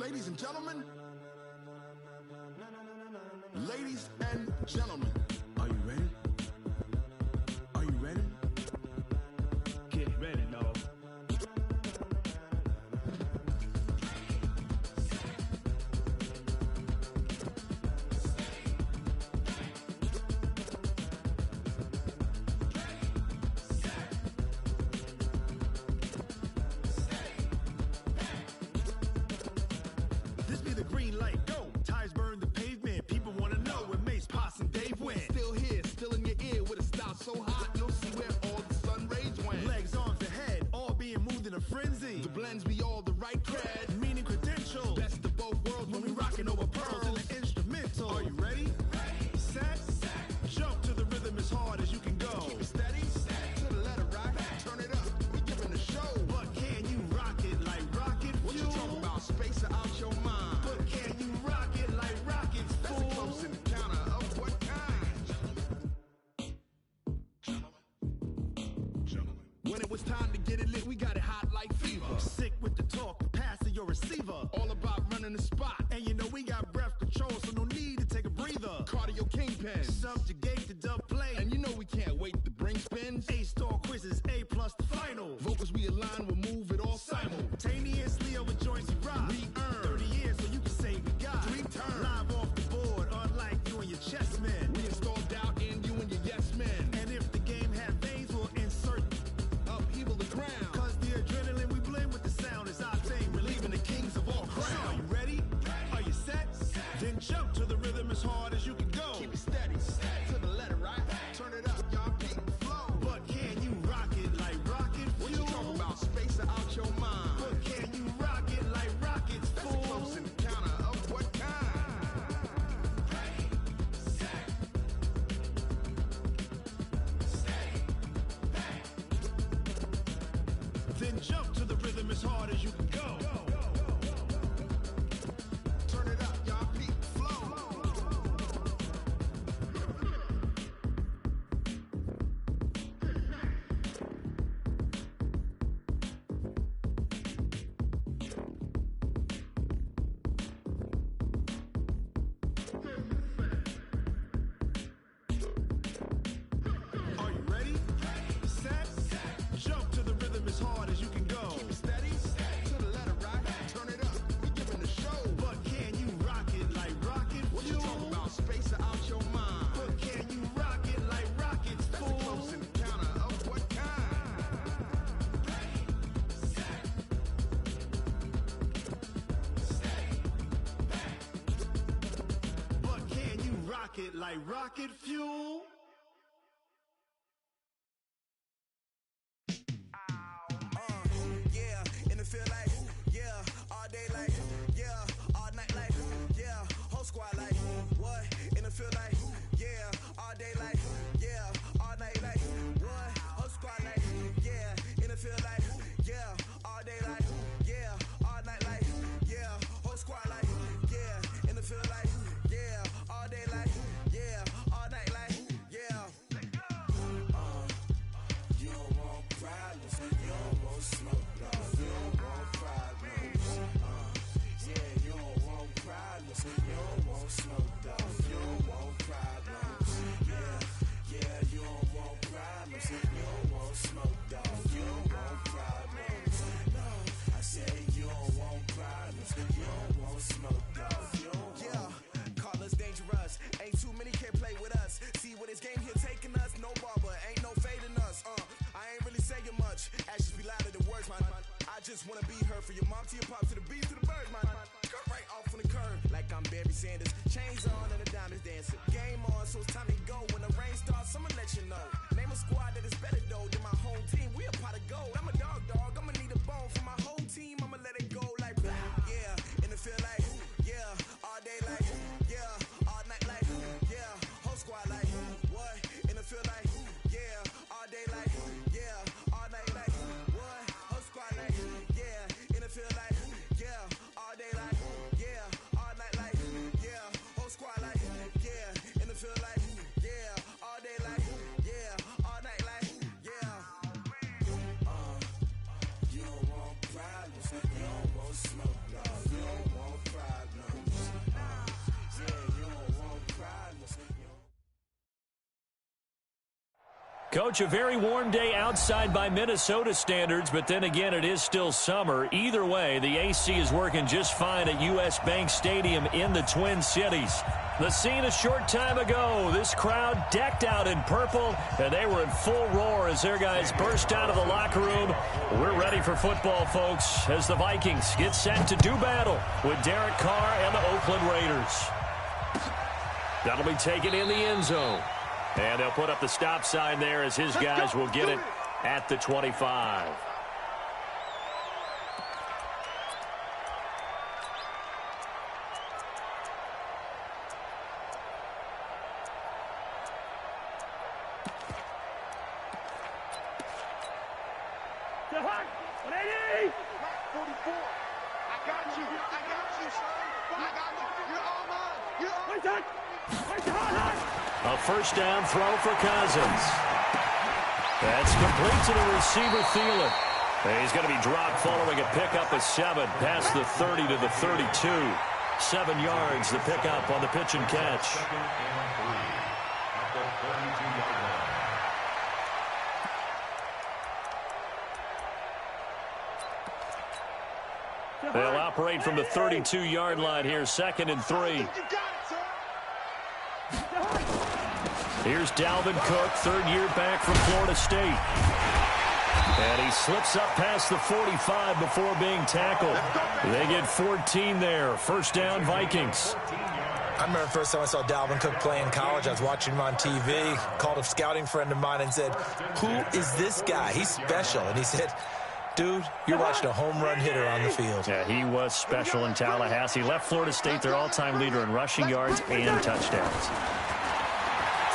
Ladies and gentlemen, ladies and gentlemen, are you ready? Are you ready? Get ready, dog. This be the green light, go. Tires burn the pavement. People wanna know where Mace, Potts, and Dave went. Still here, still in your ear with a style so hot, you'll see where all the sun rays went. Legs, arms, and head, all being moved in a frenzy. The blends be all the right cred. Meaning credentials. Best of both worlds When we rockin' over pearls in the instrumental. Are you ready? Set, jump to the rhythm as hard as you can go. Keep it steady, to the letter right. Turn it up, we giving the show. But can you rock it like rocket fuel? What you talking about? Space out your mind. But can you rock it like rockets, That's fool? a close encounter of what kind? When it was time to get it lit, we got it hot like fever. Sick with the talk, pass to your receiver. All about running the spot. And you know we got breath control, so no need to take a breather. Cardio kingpin. Subjugate the dub play. And you know we can't wait to bring spins. A-star quizzes, A plus the final. Vocals we align, we'll move it all Simultaneously over joints we rock. We earn 30 years so you can say we got. 3 turns. Live off the board, unlike you and your chess men. We install doubt in you and your yes men. And if the game had veins, we'll insert Upheaval the ground. Cause the adrenaline we blend with the sound is our thing, relieving the kings of all crowns. So are you ready? Are you set? Then jump to the rhythm as hard as you can go. Keep it steady, to the letter right. Turn it up, y'all keep the flow. But can you rock it like rocket fuel? What you talking about? Space out your mind. But can you rock it like rockets, That's a fool? close encounter of what kind? Then jump to the rhythm as hard as you can go. Turn it up, y'all keep the flow. Are you ready? Set, jump to the rhythm as hard as you can go. Keep it steady, to the letter right. Turn it up, we giving the show. But can you rock it like rocket What you fuel? talking about? Space out your mind. But can you rock it like rockets, That's a fool? close encounter of what kind? But can you rock it like rocket fuel? Yeah, and it feel like, yeah, all day like, yeah, all night like, yeah, whole squad like, what? And it feel like, yeah, all day like, yeah, all night like, what? Whole squad like, yeah, and it feel like, yeah, all day like, yeah, all night like, yeah, whole squad like, yeah, and it feel like, yeah, all day like, yeah, all night like, yeah. You don't want problems, you don't want smoke, dog. You don't want problems. Yeah, you don't want problems, you don't want smoke, dog. You don't want problems. Yeah, you don't want problems, you don't want smoke, dog. You don't want problems. No, I said you don't want problems, you don't want smoke, dog. You don't want. Call us dangerous. Ain't too many can play with us. See where this game here taking us. No barber, ain't no fading us. I ain't really saying much. Actions be louder than words, man. I just wanna be heard. For your mom to your pop to the beat to the birds, man. Cut right off on the curb like I'm Barry Sanders. Chains on and the diamonds dancing. Game on, so it's time to go. When the rain starts, I'ma let you know. Name a squad that is better though than my home team. We a pot of gold. I'm a dog. I'ma need a bone for my whole team. I'ma let it go like blah. Yeah, and it feel like, yeah, all day like, yeah, all night like, yeah, whole squad like, what? And it feel like, yeah, all day like, yeah, all night like, what? Whole squad like, yeah, and it feel like, yeah, all day like, yeah, all night like, yeah, whole squad like, Coach, a very warm day outside by Minnesota standards, but then again, it is still summer. Either way, the AC is working just fine at U.S. Bank Stadium in the Twin Cities. The scene a short time ago, this crowd decked out in purple, and they were in full roar as their guys burst out of the locker room. We're ready for football, folks, as the Vikings get set to do battle with Derek Carr and the Oakland Raiders. That'll be taken in the end zone. And they'll put up the stop sign there as his guys will get it at the 25. A first down throw for Cousins. That's complete to the receiver, Thielen. He's going to be dropped following a pickup of 7 past the 30 to the 32. 7 yards, the pickup on the pitch and catch. They'll operate from the 32-yard line here, 2nd and 3. Here's Dalvin Cook, 3rd year back from Florida State. And he slips up past the 45 before being tackled. They get 14 there. First down, Vikings. I remember the first time I saw Dalvin Cook play in college. I was watching him on TV, called a scouting friend of mine and said, "Who is this guy? He's special." And he said, "Dude, you're watching a home run hitter on the field." Yeah, he was special in Tallahassee. Left Florida State their all-time leader in rushing yards and touchdowns.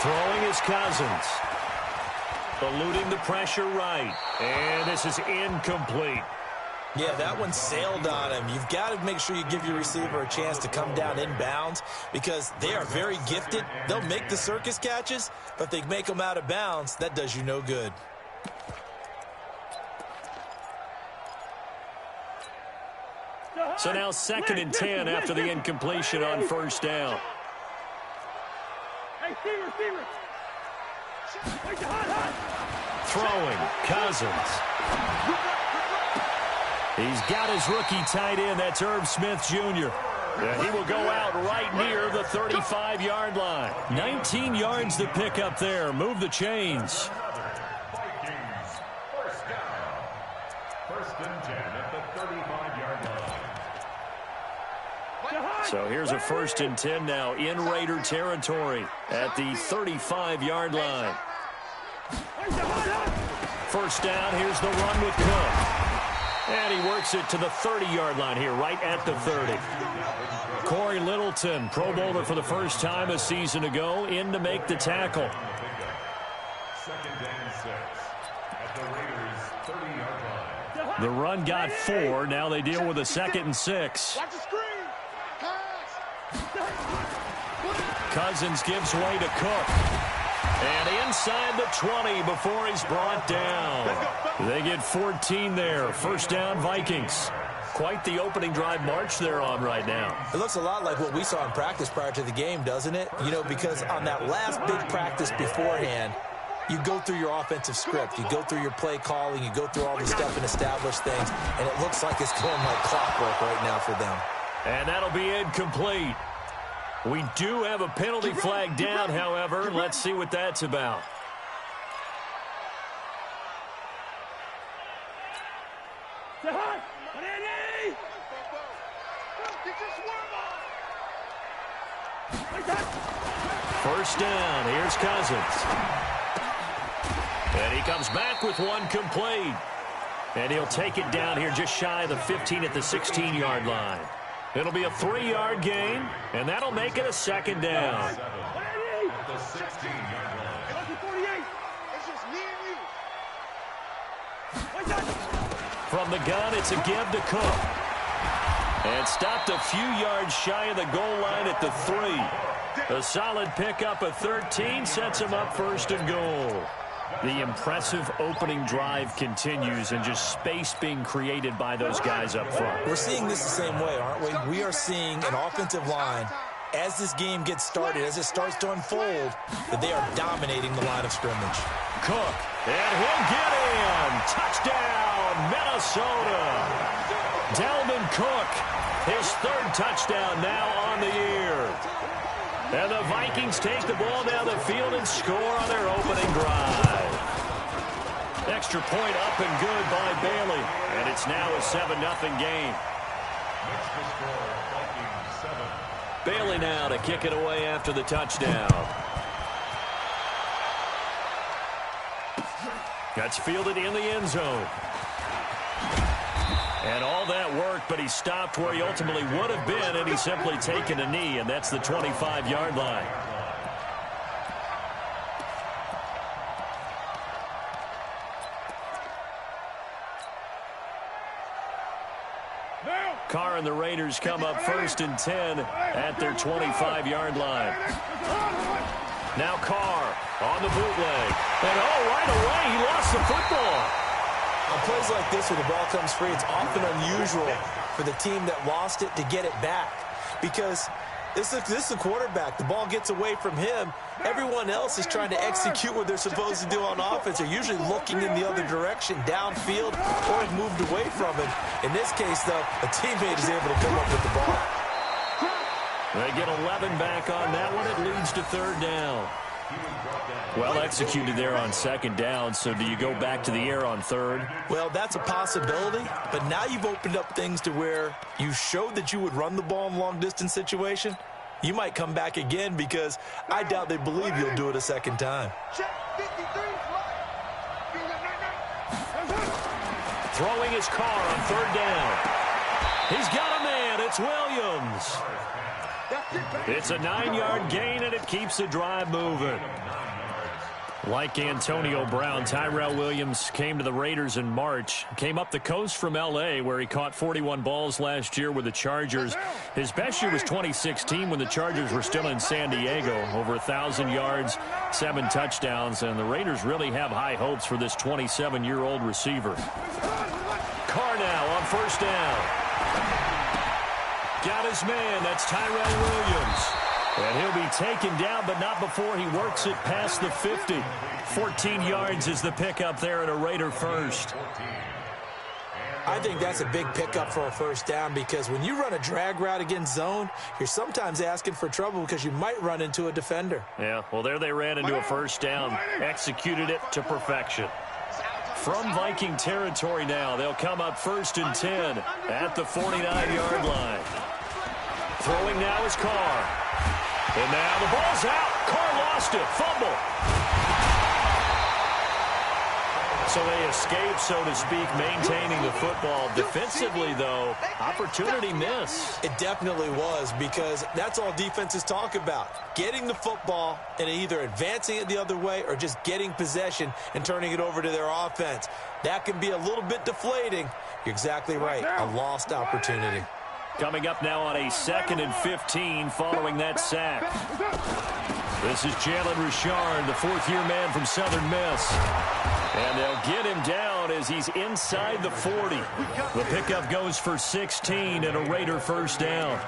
Throwing is Cousins. Eluding the pressure right. And this is incomplete. Yeah, that one sailed on him. You've got to make sure you give your receiver a chance to come down inbounds because they are very gifted. They'll make the circus catches, but if they make them out of bounds, that does you no good. So now 2nd and 10 after the incompletion on first down. Throwing, Cousins. He's got his rookie tight end. That's Irv Smith, Jr. And he will go out right near the 35-yard line. 19 yards to pick up there. Move the chains. First down. 1st and 10 at the 35-yard line. So here's a 1st and 10 now in Raider territory at the 35-yard line. First down, here's the run with Cook. And he works it to the 30-yard line here, right at the 30. Corey Littleton, Pro Bowler for the first time a season ago, in to make the tackle. 2nd and 6 at the Raiders' 30-yard line. The run got 4. Now they deal with a 2nd and 6. Watch the screen. Cousins gives way to Cook. And inside the 20 before he's brought down. They get 14 there. First down, Vikings. Quite the opening drive march they're on right now. It looks a lot like what we saw in practice prior to the game, doesn't it? You know, because on that last big practice beforehand, you go through your offensive script. You go through your play calling. You go through all the stuff and establish things. And it looks like it's going like clockwork right now for them. And that'll be incomplete. We do have a penalty flag down, however. Let's see what that's about. First down. Here's Cousins. And he comes back with one complete. And he'll take it down here just shy of the 15 at the 16-yard line. It'll be a 3-yard gain, and that'll make it a 2nd down. At the 16-yard line. From the gun, it's a give to Cook. And stopped a few yards shy of the goal line at the 3. A solid pickup of 13 sets him up 1st and goal. The impressive opening drive continues and just space being created by those guys up front. We're seeing this the same way, aren't we? We are seeing an offensive line as this game gets started, as it starts to unfold, that they are dominating the line of scrimmage. Cook, and he'll get in. Touchdown, Minnesota. Dalvin Cook, his third touchdown now on the year. And the Vikings take the ball down the field and score on their opening drive. Extra point up and good by Bailey. And it's now a 7-0 game. Next to score, Vikings 7. Bailey now to kick it away after the touchdown. That's fielded in the end zone. And all that work, but he stopped where he ultimately would have been, and he's simply taken a knee, and that's the 25-yard line. Carr and the Raiders come up 1st and 10 at their 25-yard line. Now Carr on the bootleg. And right away, he lost the football. On plays like this where the ball comes free, it's often unusual for the team that lost it to get it back. Because this is the quarterback. The ball gets away from him. Everyone else is trying to execute what they're supposed to do on offense. They're usually looking in the other direction, downfield, or have moved away from him. In this case, though, a teammate is able to come up with the ball. They get 11 back on that one. It leads to 3rd down. Well executed there on 2nd down, so do you go back to the air on 3rd? Well, that's a possibility, but now you've opened up things to where you showed that you would run the ball in long-distance situation. You might come back again because I doubt they believe you'll do it a 2nd time. Throwing his Carr on 3rd down. He's got a man. It's Williams. It's a 9-yard gain, and it keeps the drive moving. Like Antonio Brown, Tyrell Williams came to the Raiders in March. Came up the coast from L.A., where he caught 41 balls last year with the Chargers. His best year was 2016 when the Chargers were still in San Diego. Over 1,000 yards, 7 touchdowns, and the Raiders really have high hopes for this 27-year-old receiver. Carr now on 1st down. Got his man. That's Tyrell Williams. And he'll be taken down, but not before he works it past the 50. 14 yards is the pickup there at a Raider first. I think that's a big pickup for a 1st down because when you run a drag route against zone, you're sometimes asking for trouble because you might run into a defender. Yeah, well, there they ran into a 1st down. Executed it to perfection. From Viking territory now, they'll come up 1st and 10 at the 49-yard line. Throwing now is Carr. And now the ball's out. Carr lost it. Fumble. So they escape, so to speak, maintaining the football. Defensively, though, opportunity miss. It definitely was because that's all defenses talk about. Getting the football and either advancing it the other way or just getting possession and turning it over to their offense. That can be a little bit deflating. You're exactly right. A lost opportunity. Coming up now on a 2nd and 15 following that sack. This is Jalen Richard, the 4th-year man from Southern Miss. And they'll get him down as he's inside the 40. The pickup goes for 16 and a Raider 1st down.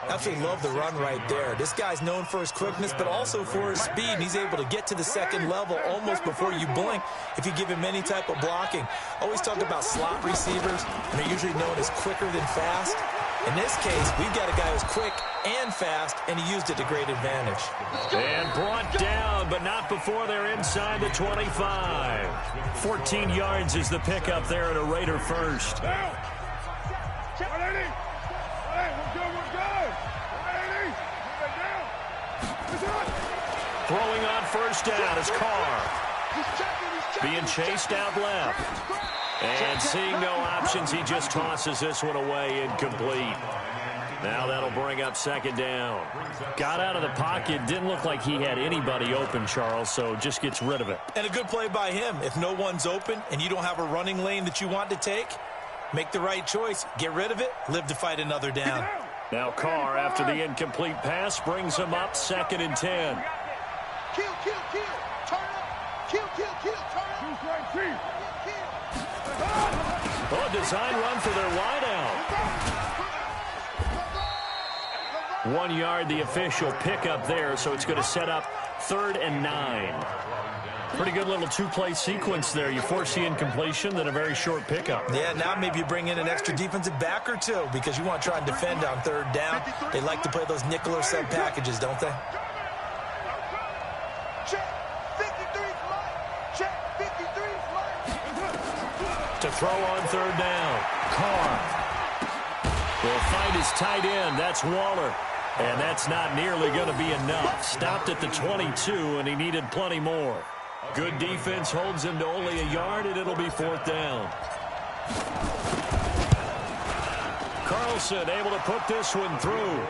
Absolutely love the run right there. This guy's known for his quickness, but also for his speed. And he's able to get to the 2nd level almost before you blink if you give him any type of blocking. Always talk about slot receivers, and they're usually known as quicker than fast. In this case, we've got a guy who's quick and fast, and he used it to great advantage. And brought down, but not before they're inside the 25. 14 yards is the pickup there at a Raider 1st. Throwing on 1st down is Carr. Being chased out left. And seeing no options, he just tosses this one away, incomplete. Now that'll bring up 2nd down. Got out of the pocket. Didn't look like he had anybody open, Charles, so just gets rid of it. And a good play by him. If no one's open and you don't have a running lane that you want to take, make the right choice. Get rid of it. Live to fight another down. Now Carr, after the incomplete pass, brings him up 2nd and 10. Kill, turn up. Kill, turn up. Oh, design run for their wideout. 1 yard, the official pickup there, so it's going to set up 3rd and 9. Pretty good little two-play sequence there. You force the incompletion, then a very short pickup. Yeah, now maybe you bring in an extra defensive back or two because you want to try and defend on 3rd down. They like to play those nickel or sub packages, don't they? To throw on 3rd down. Carr will find his tight end. That's Waller. And that's not nearly going to be enough. Stopped at the 22, and he needed plenty more. Good defense holds him to only a yard, and it'll be 4th down. Carlson able to put this one through.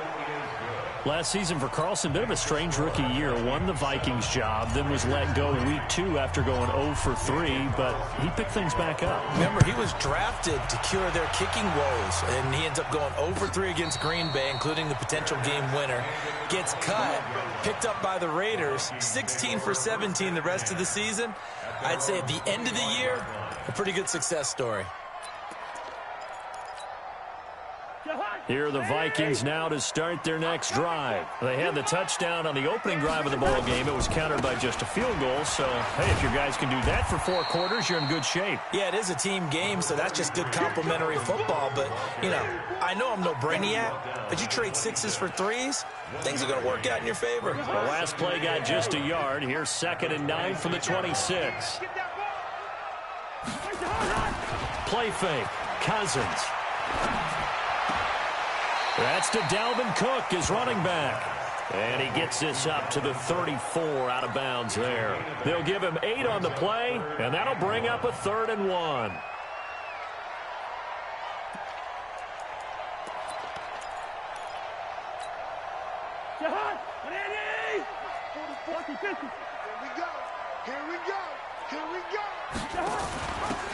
Last season for Carlson, bit of a strange rookie year. Won the Vikings job, then was let go week 2 after going 0 for 3, but he picked things back up. Remember, he was drafted to cure their kicking woes, and he ends up going 0 for 3 against Green Bay, including the potential game winner. Gets cut, picked up by the Raiders, 16 for 17 the rest of the season. I'd say at the end of the year, a pretty good success story. Here are the Vikings now to start their next drive. They had the touchdown on the opening drive of the ball game. It was countered by just a field goal. So, hey, if your guys can do that for 4 quarters, you're in good shape. Yeah, it is a team game, so that's just good complimentary football. But, you know, I know I'm no brainiac, but you trade 6s for 3s, things are going to work out in your favor. The last play got just a yard. Here's 2nd and 9 from the 26. Play fake. Cousins. That's to Dalvin Cook, his running back. And he gets this up to the 34 out of bounds there. They'll give him 8 on the play, and that'll bring up a 3rd and 1.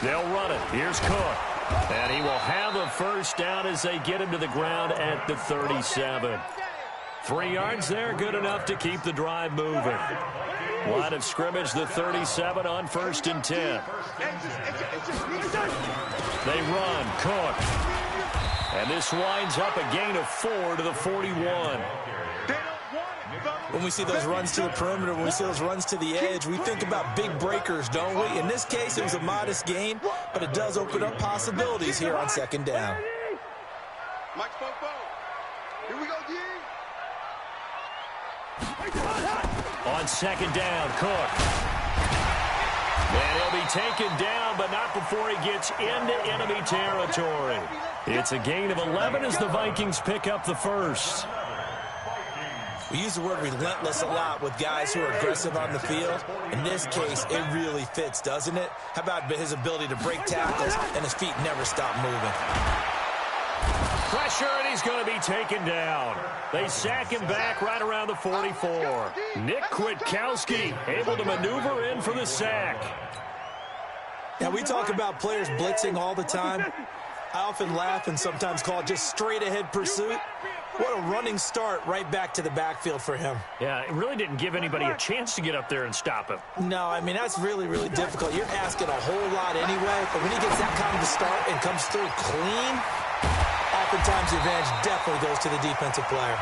They'll run it. Here's Cook. And he will have a 1st down as they get him to the ground at the 37. 3 yards there, good enough to keep the drive moving. Line of scrimmage, the 37 on 1st and 10. They run, Cook. And this winds up a gain of 4 to the 41. When we see those runs to the perimeter, when we see those runs to the edge, we think about big breakers, don't we? In this case, it was a modest gain, but it does open up possibilities here on 2nd down. Mike Popo. Here we go, D. On 2nd down, Cook. And he'll be taken down, but not before he gets into enemy territory. It's a gain of 11 as the Vikings pick up the 1st. We use the word relentless a lot with guys who are aggressive on the field. In this case, it really fits, doesn't it? How about his ability to break tackles and his feet never stop moving? Pressure, and he's going to be taken down. They sack him back right around the 44. Nick Kwiatkowski able to maneuver in for the sack. Now, we talk about players blitzing all the time. I often laugh and sometimes call it just straight-ahead pursuit. What a running start right back to the backfield for him. Yeah, it really didn't give anybody a chance to get up there and stop him. No, I mean, that's really, really difficult. You're asking a whole lot anyway, but when he gets that kind of a start and comes through clean, oftentimes the advantage definitely goes to the defensive player.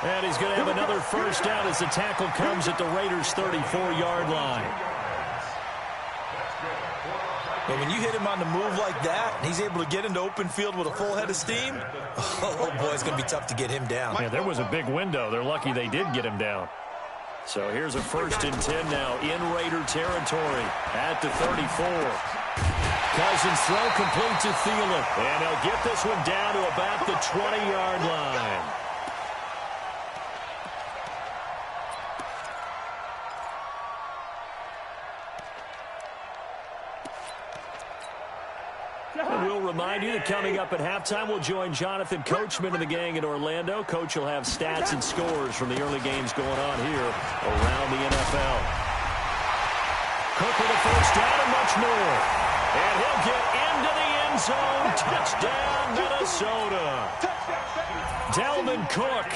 And he's going to have another 1st down as the tackle comes at the Raiders' 34-yard line. But when you hit him on the move like that, and he's able to get into open field with a full head of steam, oh boy, it's going to be tough to get him down. Yeah, there was a big window. They're lucky they did get him down. So here's a 1st and 10 now in Raider territory at the 34. Cousins throw complete to Thielen. And he'll get this one down to about the 20-yard line. And we'll remind you that coming up at halftime, we'll join Jonathan Coachman and the gang in Orlando. Coach will have stats and scores from the early games going on here around the NFL. Cook with a 1st down and much more. And he'll get into the end zone. Touchdown, Minnesota. Dalvin Cook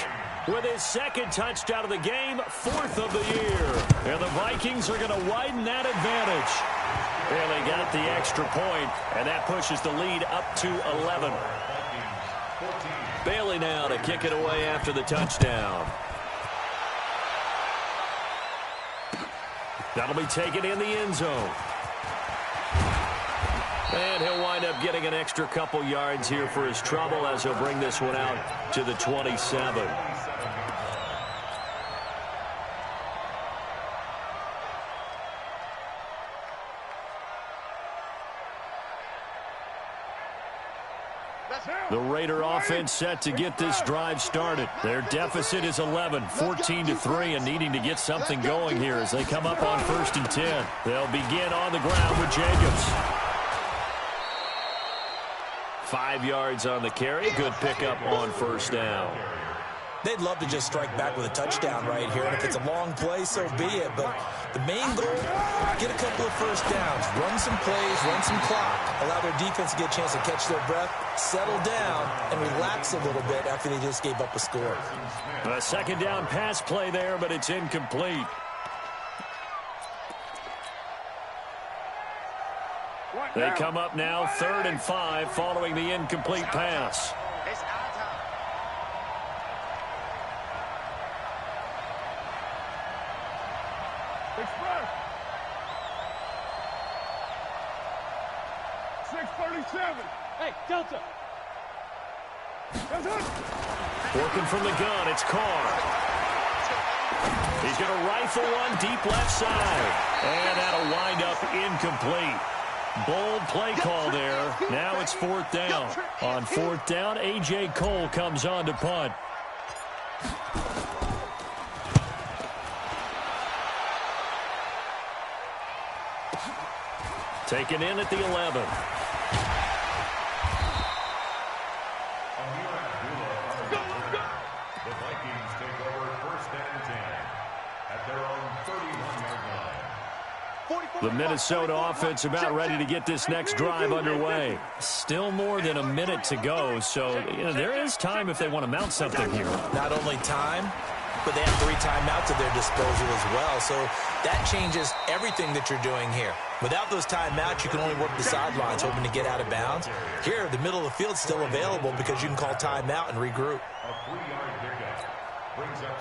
with his 2nd touchdown of the game, 4th of the year. And the Vikings are going to widen that advantage. And they got the extra point, and that pushes the lead up to 11. Bailey now to kick it away after the touchdown. That'll be taken in the end zone. And he'll wind up getting an extra couple yards here for his trouble as he'll bring this one out to the 27. The Raider offense set to get this drive started. Their deficit is 11, 14-3, and needing to get something going here as they come up on 1st and 10. They'll begin on the ground with Jacobs. 5 yards on the carry. Good pickup on 1st down. They'd love to just strike back with a touchdown right here, and if it's a long play, so be it. But the main goal, get a couple of 1st downs, run some plays, run some clock, allow their defense to get a chance to catch their breath, settle down, and relax a little bit after they just gave up a score. A 2nd down pass play there, but it's incomplete. They come up now 3rd and 5 following the incomplete pass. Express. 637. Hey, Delta. Working from the gun, it's Carr. He's going to rifle one deep left side. And that'll wind up incomplete. Bold play call there. Now it's 4th down. On 4th down, A.J. Cole comes on to punt. Taken in at the 11. The Vikings take over 1st and 10 at their own 31-yard line. The Minnesota offense about ready to get this next drive underway. Still more than a minute to go, so there is time if they want to mount something here. Not only time, but they have 3 timeouts at their disposal as well, so that changes everything that you're doing here. Without those timeouts, you can only work the sidelines, hoping to get out of bounds. Here, the middle of the field's still available because you can call timeout and regroup. A 3-yard pickup brings up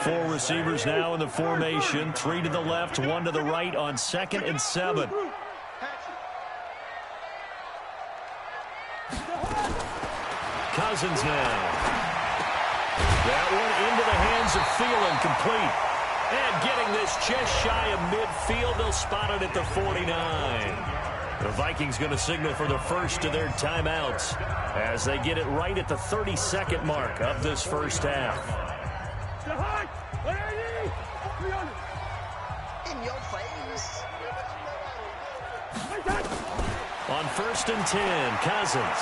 7. 4 receivers now in the formation. 3 to the left, 1 to the right on 2nd and 7. Cousins now. That one into the hands of Thielen, complete. And getting this just shy of midfield, they'll spot it at the 49. The Vikings going to signal for the first of their timeouts as they get it right at the 32nd mark of this first half. In your face. On 1st and 10, Cousins.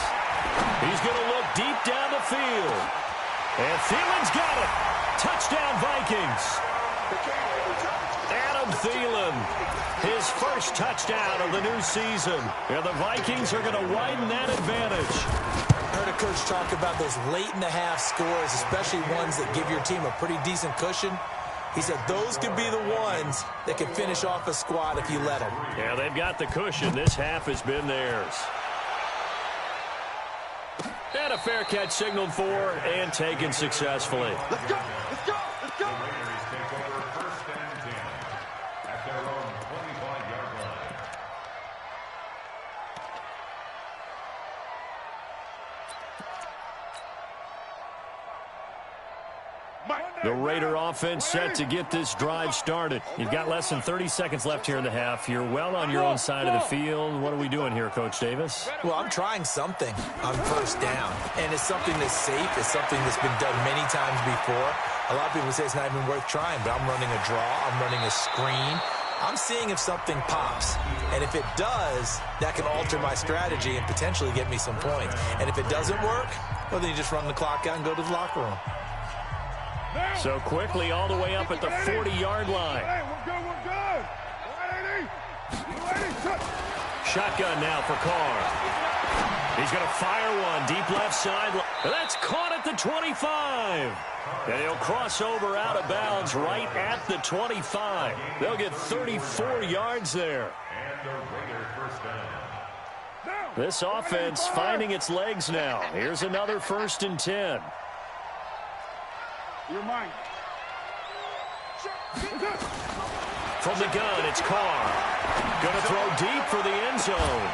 He's going to look deep down the field. And Thielen's got it. Touchdown, Vikings. Adam Thielen, his first touchdown of the new season. And the Vikings are going to widen that advantage. I heard a coach talk about those late-in-the-half scores, especially ones that give your team a pretty decent cushion. He said those could be the ones that can finish off a squad if you let them. Yeah, they've got the cushion. This half has been theirs. And a fair catch signaled for and taken successfully. Let's go. Let's go. Let's go. The Raiders take over 1st and 10 at their own 25-yard line. The Raider offense set to get this drive started. You've got less than 30 seconds left here in the half. You're well on your own side of the field. What are we doing here, Coach Davis? Well, I'm trying something on 1st down, and it's something that's safe. It's something that's been done many times before. A lot of people say it's not even worth trying, but I'm running a draw. I'm running a screen. I'm seeing if something pops, and if it does, that can alter my strategy and potentially get me some points. And if it doesn't work, well, then you just run the clock out and go to the locker room. So quickly all the way up at the 40-yard line. Hey, we're good. We're good. 180. Shotgun now for Carr. He's going to fire one deep left side. That's caught at the 25. And he'll cross over out of bounds right at the 25. They'll get 34 yards there. And the Raider 1st down. Down. This offense finding its legs now. Here's another 1st and 10. You're mine. From the gun, it's Carr. Going to throw deep for the end zone.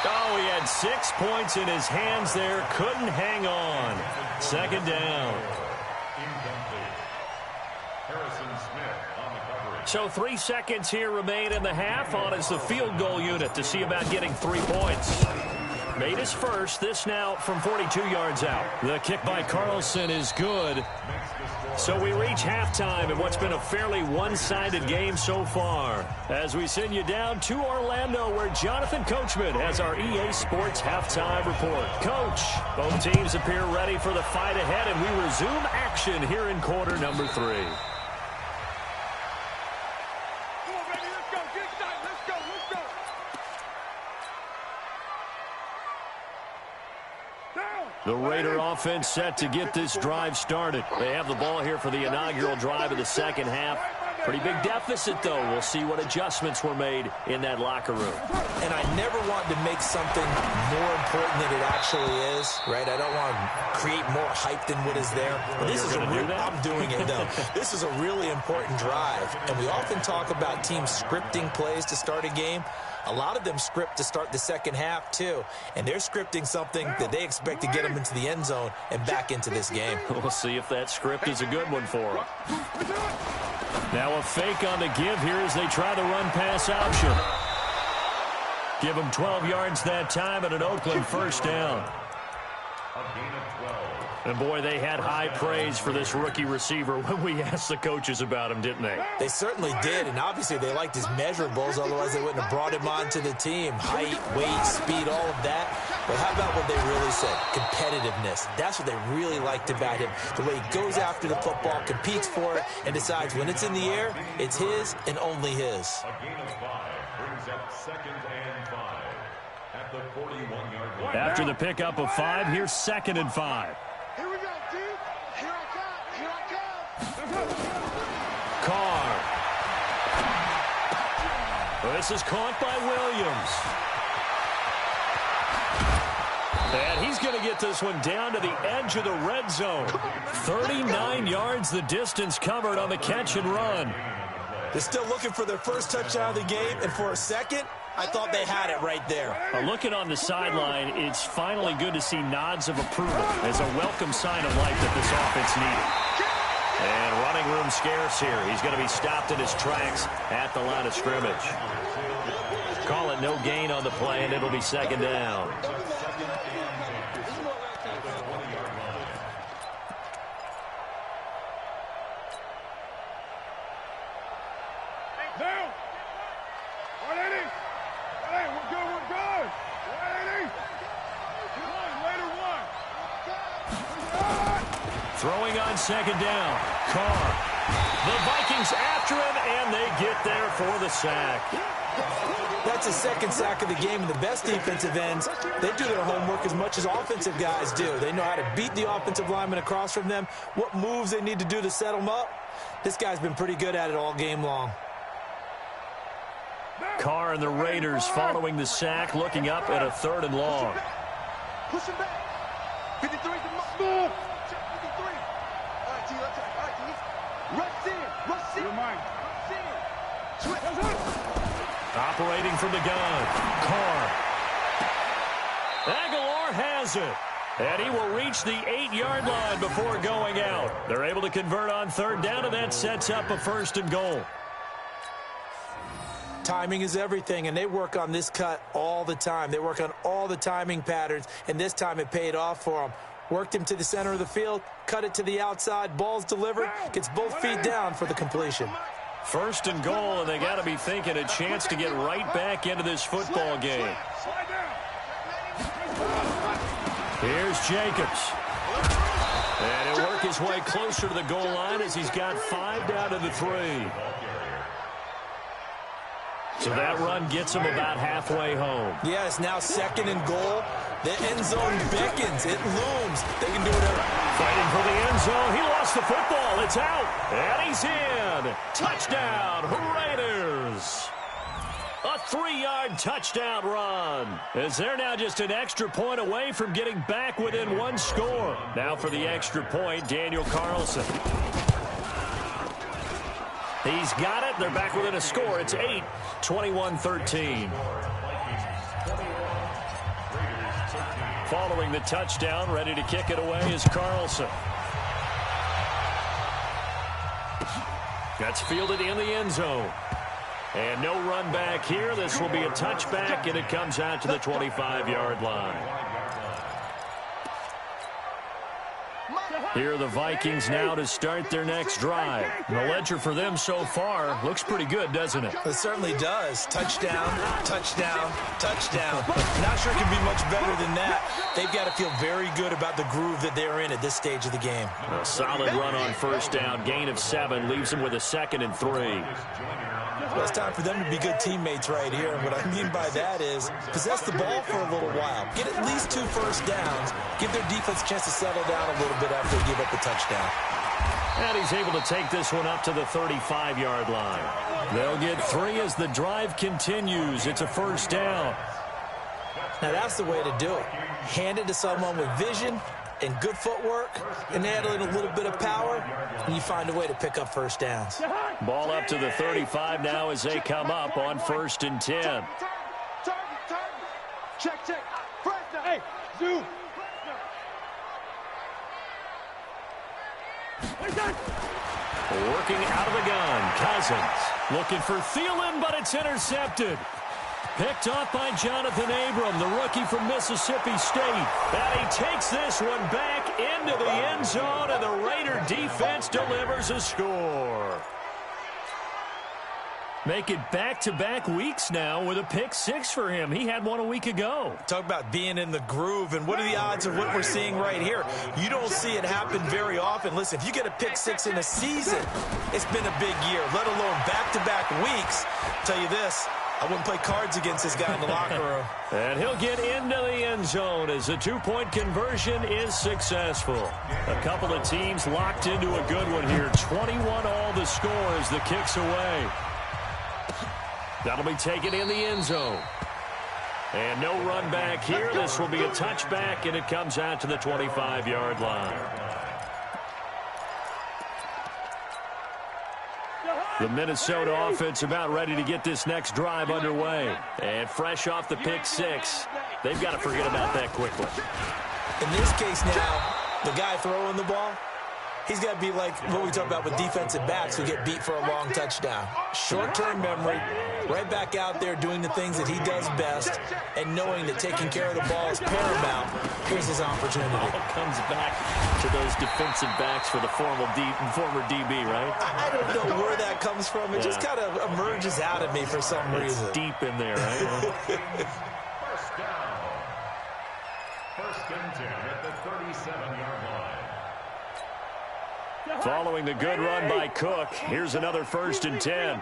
Oh, he had 6 points in his hands there. Couldn't hang on. 2nd down. Incomplete. Harrison Smith on the coverage. So 3 seconds here remain in the half. On is the field goal unit to see about getting 3 points. Made his first. This now from 42 yards out. The kick by Carlson is good. So we reach halftime in what's been a fairly one-sided game so far. As we send you down to Orlando, where Jonathan Coachman has our EA Sports halftime report. Coach, both teams appear ready for the fight ahead, and we resume action here in quarter number 3. The Raider offense set to get this drive started. They have the ball here for the inaugural drive of the second half. Pretty big deficit, though. We'll see what adjustments were made in that locker room. And I never want to make something more important than it actually is, right? I don't want to create more hype than what is there. But this is I'm doing it, though. This is a really important drive. And we often talk about teams scripting plays to start a game. A lot of them script to start the second half, too. And they're scripting something that they expect to get them into the end zone and back into this game. We'll see if that script is a good one for them. Now a fake on the give here as they try the run-pass option. Give them 12 yards that time and an Oakland 1st down. A gain of 12. And, boy, they had high praise for this rookie receiver when we asked the coaches about him, didn't they? They certainly did, and obviously they liked his measurables, otherwise they wouldn't have brought him onto the team. Height, weight, speed, all of that. But how about what they really said? Competitiveness. That's what they really liked about him. The way he goes after the football, competes for it, and decides when it's in the air, it's his and only his. A gain of 5 brings up 2nd and 5 at the 41-yard line. After the pickup of 5, here's 2nd and 5. Here we go, dude. Here I come. Here I come. Carr. This is caught by Williams. And he's going to get this one down to the edge of the red zone. 39 yards the distance covered on the catch and run. They're still looking for their first touchdown of the game, and for a second, I thought they had it right there. Looking on the sideline, it's finally good to see nods of approval as a welcome sign of life that this offense needed. And running room scarce here. He's going to be stopped in his tracks at the line of scrimmage. Call it no gain on the play, and it'll be 2nd down. Down. 180. Hey, we're good. 180. Later one. Throwing on 2nd down. Carr. The Vikings after him, and they get there for the sack. That's a 2nd sack of the game, and the best defensive ends, they do their homework as much as offensive guys do. They know how to beat the offensive lineman across from them, what moves they need to do to set them up. This guy's been pretty good at it all game long. Carr and the Raiders following the sack, looking up at a 3rd and long. Push him back. 53 to move. Check 53. All right, T, let's go. All right, T. Rush in. Rush in. You're mine. Rush in. Switch. Operating from the gun. Carr. Aguilar has it. And he will reach the 8-yard line before going out. They're able to convert on 3rd down, and that sets up a 1st and goal. Timing is everything, and they work on this cut all the time. They work on all the timing patterns, and this time it paid off for them. Worked him to the center of the field, cut it to the outside, ball's delivered, gets both feet down for the completion. 1st and goal, and they got to be thinking a chance to get right back into this football game. Here's Jacobs. And he'll work his way closer to the goal line as he's got 5 down to the 3. So that run gets him about halfway home. Yeah, it's now 2nd and goal. The end zone beckons. It looms. They can do whatever. Fighting for the end zone. He lost the football. It's out. And he's in. Touchdown, Raiders. A 3-yard touchdown run. As they're now just an extra point away from getting back within one score. Now for the extra point, Daniel Carlson. He's got it. They're back within a score. It's 8, 21-13. Following the touchdown, ready to kick it away is Carlson. That's fielded in the end zone. And no run back here. This will be a touchback, and it comes out to the 25-yard line. Here are the Vikings now to start their next drive. The ledger for them so far looks pretty good, doesn't it? It certainly does. Touchdown, touchdown, touchdown. Not sure it can be much better than that. They've got to feel very good about the groove that they're in at this stage of the game. A solid run on first down. Gain of 7 leaves them with a 2nd and 3. Well, it's time for them to be good teammates right here. And what I mean by that is possess the ball for a little while. Get at least 2 first downs. Give their defense a chance to settle down a little bit after they give up the touchdown. And he's able to take this one up to the 35-yard line. They'll get 3 as the drive continues. It's a first down. Now, that's the way to do it. Hand it to someone with vision and good footwork and add in a little bit of power, and you find a way to pick up first downs. Ball up to the 35 now as they come up on 1st and 10. Target. Check. First down. Hey, zoom. Working out of the gun, Cousins. Looking for Thielen, but it's intercepted. Picked off by Jonathan Abram, the rookie from Mississippi State. And he takes this one back into the end zone, and the Raider defense delivers a score. Make it back-to-back weeks now with a pick 6 for him. He had one a week ago. Talk about being in the groove, and what are the odds of what we're seeing right here? You don't see it happen very often. Listen, if you get a pick 6 in a season, it's been a big year, let alone back-to-back weeks. I'll tell you this, I wouldn't play cards against this guy in the locker room. And he'll get into the end zone as the 2-point conversion is successful. A couple of teams locked into a good one here. 21 all the score as the kick's away. That'll be taken in the end zone. And no run back here. This will be a touchback, and it comes out to the 25-yard line. The Minnesota offense about ready to get this next drive underway. And fresh off the pick 6, they've got to forget about that quickly. In this case now, the guy throwing the ball, he's got to be like what we talk about with defensive backs who get beat for a long touchdown. Short-term memory, right back out there doing the things that he does best, and knowing that taking care of the ball is paramount. Here's his opportunity. All comes back to those defensive backs for the former DB, right? I don't know where that comes from. It just kind of emerges out of me for some reason. It's deep in there, right? First down. 1st and 10 at the 37-yard line. Following the good run by Cook, here's another 1st and 10.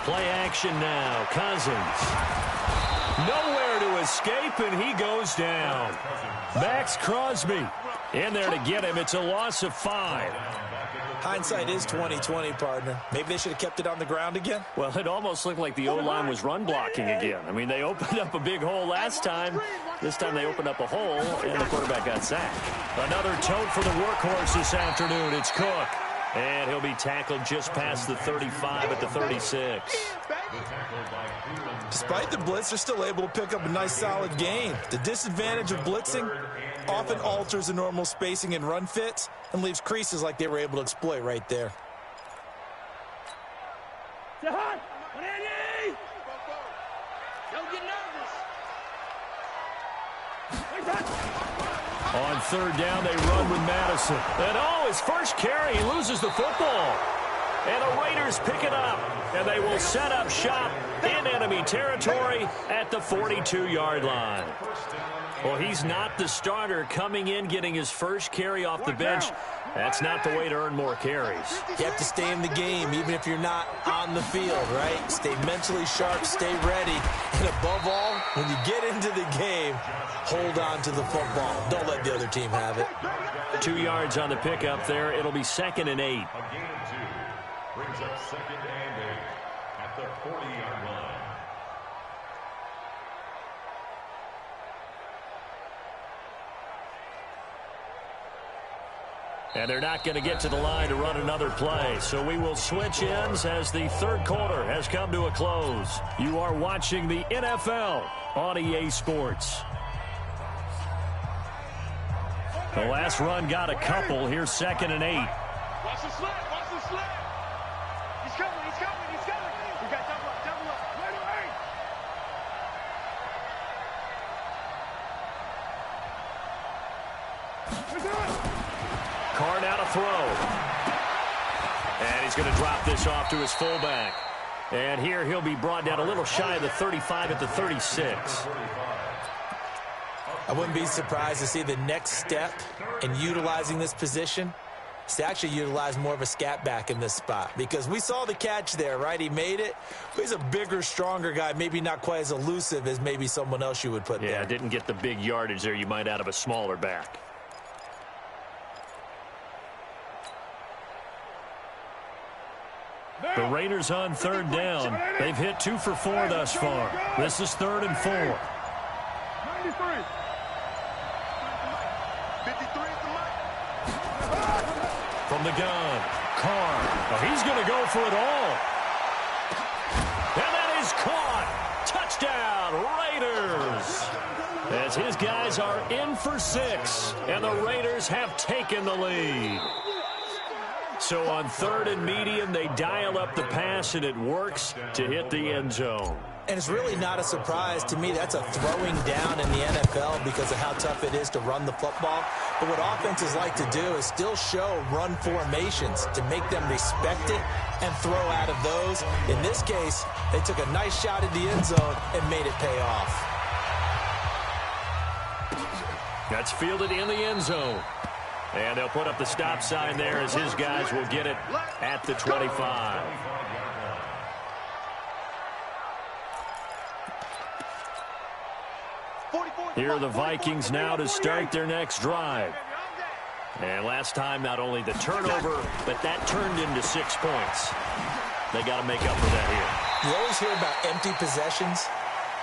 Play action now. Cousins. Nowhere to escape, and he goes down. Max Crosby in there to get him. It's a loss of 5. Hindsight is 20/20, partner. Maybe they should have kept it on the ground again. Well, it almost looked like the O-line was run blocking again. I mean, they opened up a big hole last time. This time they opened up a hole, and the quarterback got sacked. Another tote for the workhorse this afternoon. It's Cook. And he'll be tackled just past the 35 at the 36. Despite the blitz, they're still able to pick up a nice solid gain. The disadvantage of blitzing often alters the normal spacing and run fits and leaves creases like they were able to exploit right there. Don't get nervous. On 3rd down, they run with Madison. And his first carry, he loses the football. And the Raiders pick it up, and they will set up shop in enemy territory at the 42-yard line. Well, he's not the starter coming in, getting his first carry off the bench. That's not the way to earn more carries. You have to stay in the game, even if you're not on the field, right? Stay mentally sharp, stay ready. And above all, when you get into the game, hold on to the football. Don't let the other team have it. 2 yards on the pickup there. It'll be 2nd and 8. brings up 2nd and 8 at the 40-yard line. And they're not going to get to the line to run another play. So we will switch ends as the third quarter has come to a close. You are watching the NFL on EA Sports. The last run got a couple. Here's 2nd and 8. Watch the slip. Watch the slip. He's coming. He's coming. He's coming. We got double up. Double up. Right away. Carr now to throw. And he's going to drop this off to his fullback. And here he'll be brought down a little shy of the 35 at the 36. I wouldn't be surprised to see the next step in utilizing this position is to actually utilize more of a scat back in this spot, because we saw the catch there, right? He made it. He's a bigger, stronger guy, maybe not quite as elusive as maybe someone else you would put there. Yeah, didn't get the big yardage there you might out of a smaller back. The Raiders on 3rd down. They've hit 2 for 4 thus far. This is 3rd and 4. 93. 53 at the mic. From the gun, Carr. Oh, he's going to go for it all. And that is caught. Touchdown, Raiders. As his guys are in for 6, and the Raiders have taken the lead. So on 3rd and medium, they dial up the pass, and it works to hit the end zone. And it's really not a surprise to me. That's a throwing down in the NFL because of how tough it is to run the football. But what offenses like to do is still show run formations to make them respect it and throw out of those. In this case, they took a nice shot at the end zone and made it pay off. That's fielded in the end zone. And they'll put up the stop sign there as his guys will get it at the 25. Here are the Vikings now to start their next drive. And last time, not only the turnover, but that turned into 6 points. They got to make up for that here. You always hear about empty possessions,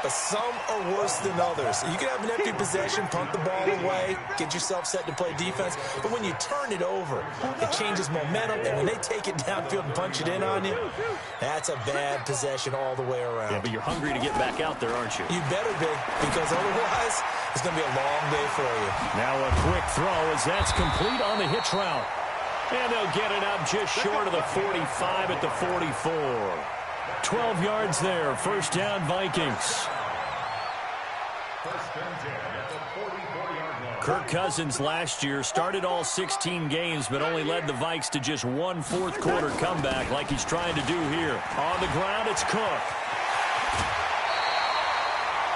but some are worse than others. You can have an empty possession, punt the ball away, get yourself set to play defense, but when you turn it over, it changes momentum, and when they take it downfield and punch it in on you, that's a bad possession all the way around. Yeah, but you're hungry to get back out there, aren't you? You better be, because otherwise, it's going to be a long day for you. Now a quick throw as that's complete on the hitch route. And they'll get it up just short of the 45 at the 44. 12 yards there. First down, Vikings. Kirk Cousins last year started all 16 games, but only led the Vikes to just one fourth-quarter comeback like he's trying to do here. On the ground, it's Cook.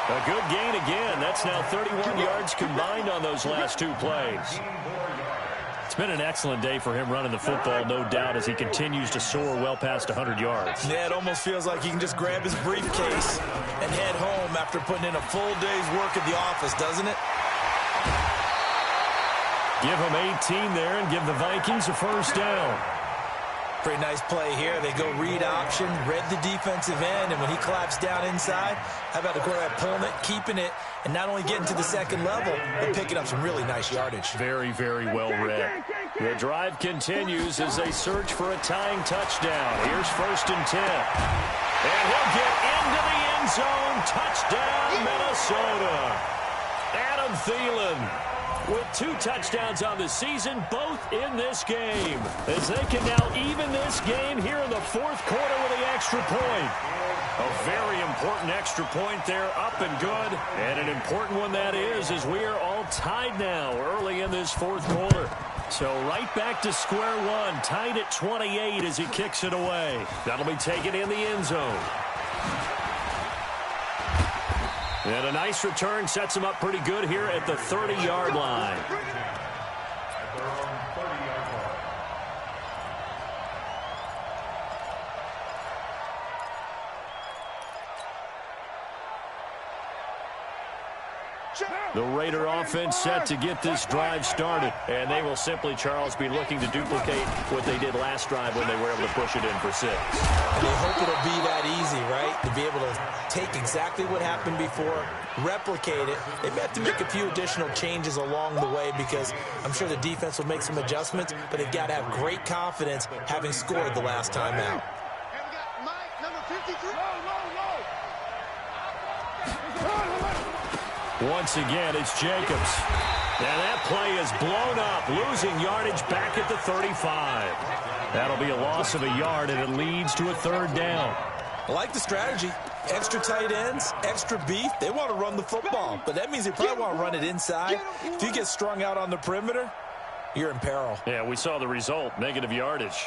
A good gain again. That's now 31 yards combined on those last 2 plays. It's been an excellent day for him running the football, no doubt, as he continues to soar well past 100 yards. Yeah, it almost feels like he can just grab his briefcase and head home after putting in a full day's work at the office, doesn't it? Give him 18 there and give the Vikings a first down. Pretty nice play here. They go read option, read the defensive end, and when he claps down inside, how about the quarterback pulling it, keeping it, and not only getting to the second level, but picking up some really nice yardage. Very, very well read. The drive continues as they search for a tying touchdown. Here's 1st and 10. And he'll get into the end zone. Touchdown, Minnesota. Adam Thielen with 2 touchdowns on the season, both in this game, as they can now even this game here in the 4th quarter with the extra point. A very important extra point there, up and good, and an important one that is, as we are all tied now early in this 4th quarter. So right back to square one, tied at 28 as he kicks it away. That'll be taken in the end zone. And a nice return sets him up pretty good here at the 30-yard line. The Raider offense set to get this drive started. And they will simply, Charles, be looking to duplicate what they did last drive when they were able to push it in for 6. And they hope it'll be that easy, right? To be able to take exactly what happened before, replicate it. They may have to make a few additional changes along the way because I'm sure the defense will make some adjustments, but they've got to have great confidence having scored the last time out. And we got Mike, number 53. Once again, it's Jacobs. And that play is blown up, losing yardage back at the 35. That'll be a loss of a yard, and it leads to a 3rd down. I like the strategy. Extra tight ends, extra beef. They want to run the football, but that means they probably want to run it inside. If you get strung out on the perimeter, you're in peril. Yeah, we saw the result, negative yardage.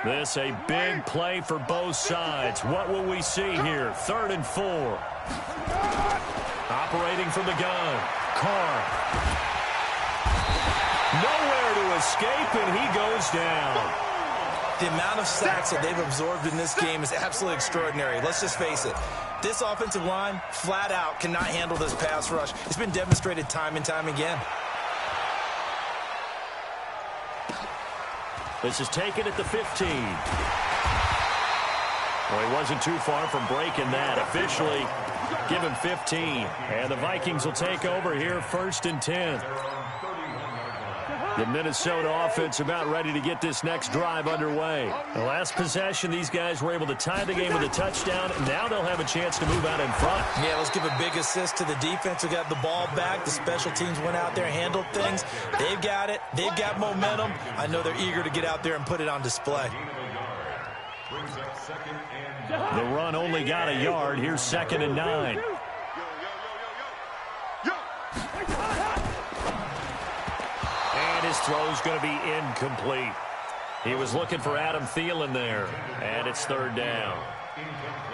This a big play for both sides. What will we see here? 3rd and 4. Operating from the gun. Carr. Nowhere to escape, and he goes down. The amount of sacks that they've absorbed in this game is absolutely extraordinary. Let's just face it. This offensive line, flat out, cannot handle this pass rush. It's been demonstrated time and time again. This is taken at the 15. Well, he wasn't too far from breaking that. Officially, give him 15. And the Vikings will take over here, 1st and 10. The Minnesota offense about ready to get this next drive underway. The last possession, these guys were able to tie the game with a touchdown. Now they'll have a chance to move out in front. Yeah, let's give a big assist to the defense who got the ball back. The special teams went out there, handled things. They've got it. They've got momentum. I know they're eager to get out there and put it on display. The run only got a yard. Here's 2nd and 9. And his throw's going to be incomplete. He was looking for Adam Thielen there, and it's 3rd down.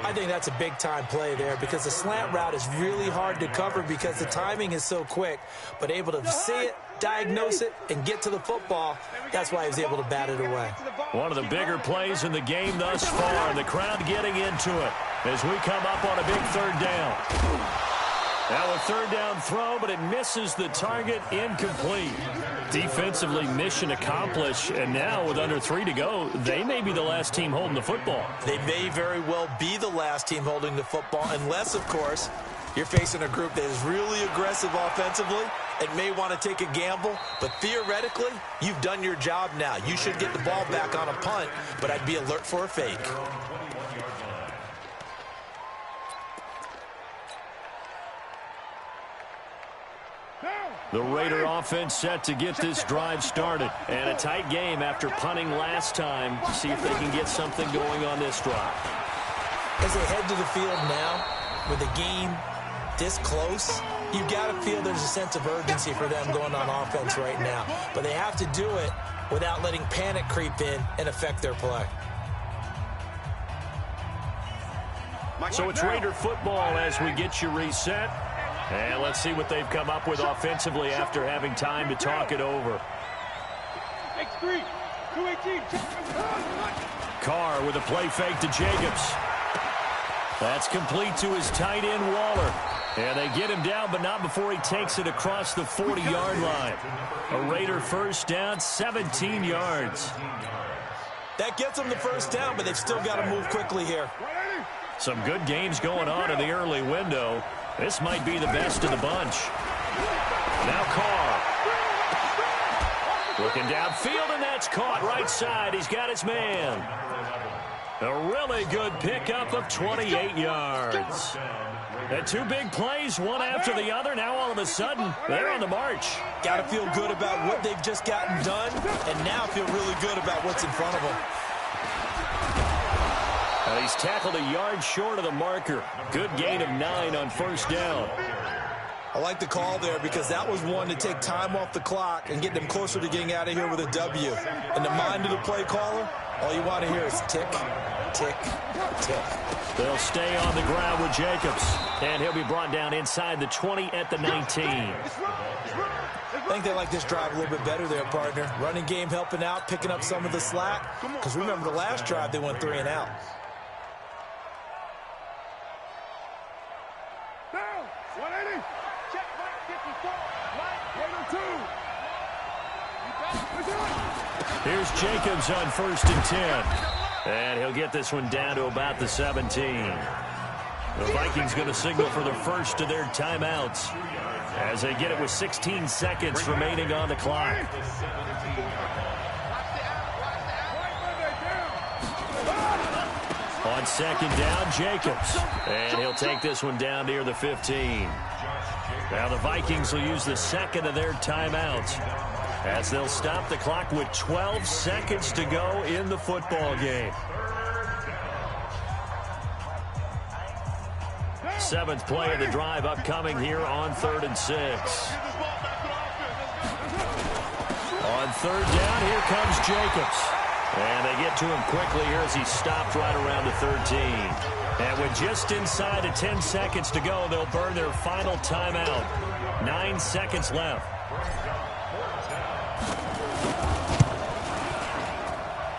I think that's a big-time play there because the slant route is really hard to cover because the timing is so quick, but able to see it, diagnose it, and get to the football, that's why he was able to bat it away. One of the bigger plays in the game thus far, and the crowd getting into it as we come up on a big 3rd down. Now a 3rd down throw, but it misses the target, incomplete. Defensively, mission accomplished, and now with under 3 to go, they may be the last team holding the football. They may very well be the last team holding the football, unless, of course, you're facing a group that is really aggressive offensively and may want to take a gamble, but theoretically, you've done your job now. You should get the ball back on a punt, but I'd be alert for a fake. The Raider offense set to get this drive started. And a tight game after punting last time. See if they can get something going on this drive. As they head to the field now, with the game this close, you've got to feel there's a sense of urgency for them going on offense right now. But they have to do it without letting panic creep in and affect their play. So it's Raider football as we get you reset. And let's see what they've come up with offensively after having time to talk it over. X3, 218. Carr with a play fake to Jacobs. That's complete to his tight end, Waller. And they get him down, but not before he takes it across the 40-yard line. A Raider 1st down, 17 yards. That gets them the 1st down, but they've still got to move quickly here. Some good games going on in the early window. This might be the best of the bunch. Now Carr. Looking downfield, and that's caught right side. He's got his man. A really good pickup of 28 yards. And 2 big plays, one after the other. Now all of a sudden, they're on the march. Got to feel good about what they've just gotten done, and now feel really good about what's in front of them. And he's tackled a yard short of the marker. Good gain of 9 on 1st down. I like the call there because that was one to take time off the clock and get them closer to getting out of here with a W. In the mind of the play caller, all you want to hear is tick, tick, tick. They'll stay on the ground with Jacobs. And he'll be brought down inside the 20 at the 19. I think they like this drive a little bit better there, partner. Running game helping out, picking up some of the slack. Because remember the last drive, they went 3 and out. Here's Jacobs on 1st and 10. And he'll get this one down to about the 17. The Vikings going to signal for the first of their timeouts as they get it with 16 seconds remaining on the clock. On 2nd down, Jacobs. And he'll take this one down near the 15. Now the Vikings will use the second of their timeouts as they'll stop the clock with 12 seconds to go in the football game. 7th play of the drive upcoming here on 3rd and 6. On 3rd down, here comes Jacobs. And they get to him quickly here as he stopped right around the 13. And with just inside of 10 seconds to go, they'll burn their final timeout. 9 seconds left.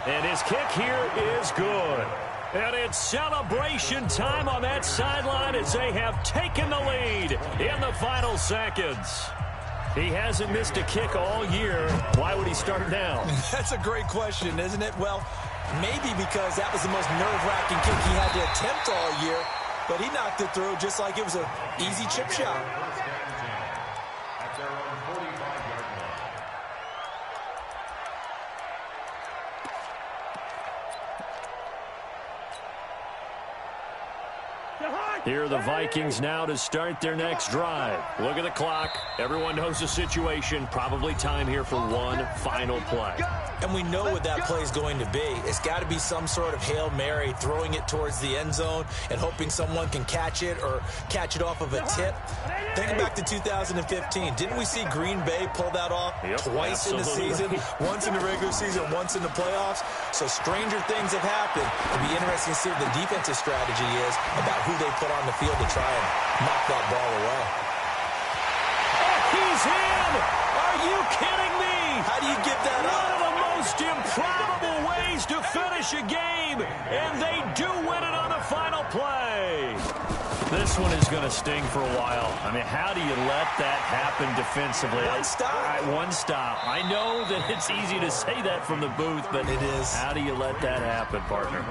And his kick here is good. And it's celebration time on that sideline as they have taken the lead in the final seconds. He hasn't missed a kick all year. Why would he start now? That's a great question, isn't it? Well, maybe because that was the most nerve-wracking kick he had to attempt all year, but he knocked it through just like it was an easy chip shot. At their own 45-yard line. Here are the Vikings now to start their next drive. Look at the clock. Everyone knows the situation. Probably time here for one final play. And we know what that play is going to be. It's got to be some sort of Hail Mary, throwing it towards the end zone and hoping someone can catch it or catch it off of a tip. Think back to 2015. Didn't we see Green Bay pull that off twice in the season? Once in the regular season, once in the playoffs. So stranger things have happened. It'll be interesting to see what the defensive strategy is about who they put on the field to try and knock that ball away. He's in! Are you kidding me? How do you get that up? One of the most improbable ways to finish a game, and they do win it on the final play. This one is going to sting for a while. I mean, how do you let that happen defensively? One stop. All right, one stop. I know that it's easy to say that from the booth, but it is. How do you let that happen, partner?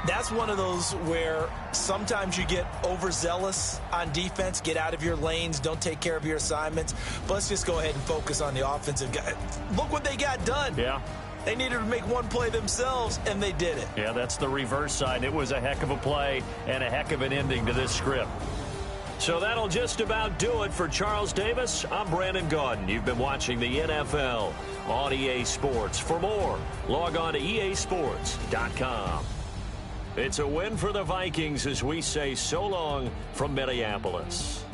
That's one of those where sometimes you get overzealous on defense, get out of your lanes, don't take care of your assignments. But let's just go ahead and focus on the offensive guy. Look what they got done. Yeah. They needed to make one play themselves, and they did it. Yeah, that's the reverse side. It was a heck of a play and a heck of an ending to this script. So that'll just about do it for Charles Davis. I'm Brandon Gaudin. You've been watching the NFL on EA Sports. For more, log on to easports.com. It's a win for the Vikings as we say so long from Minneapolis.